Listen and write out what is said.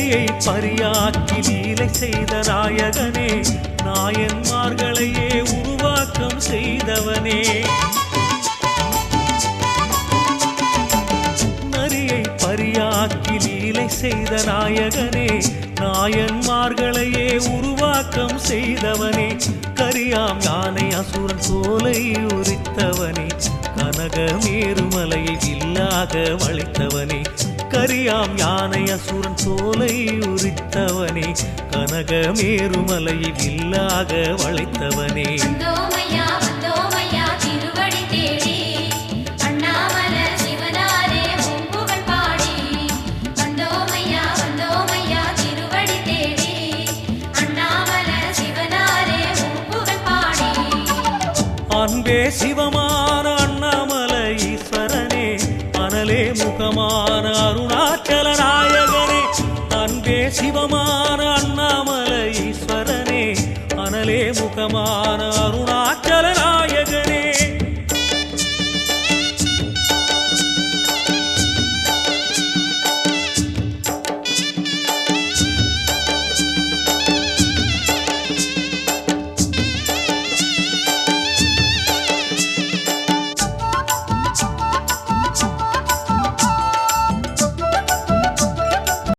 நரியை பரியாக்கி லீலை செய்த நாயகனே, நாயன்மார்களையே உருவாக்கம் செய்தவனே. நரியை பரியாக்கி லீலை செய்த நாயகனே, நாயன்மார்களையே உருவாக்கம் செய்தவனே. கரியாம் யானை அசுரன் தோலை உரித்தவனே, கனகமேருமலையை வில்லாக வளைத்தவனே. கரியாம் யானை அசுரன் தோலை உரித்தவனே, கனகமேருமலையை வில்லாக வளைத்தவனே. அன்பே சிவமான அண்ணாமலை ஈஸ்வரனே, அனலே முகமான அருணாச்சல நாயகனே. அன்பே சிவமான அண்ணாமலை ஈஸ்வரனே, அனலே முகமான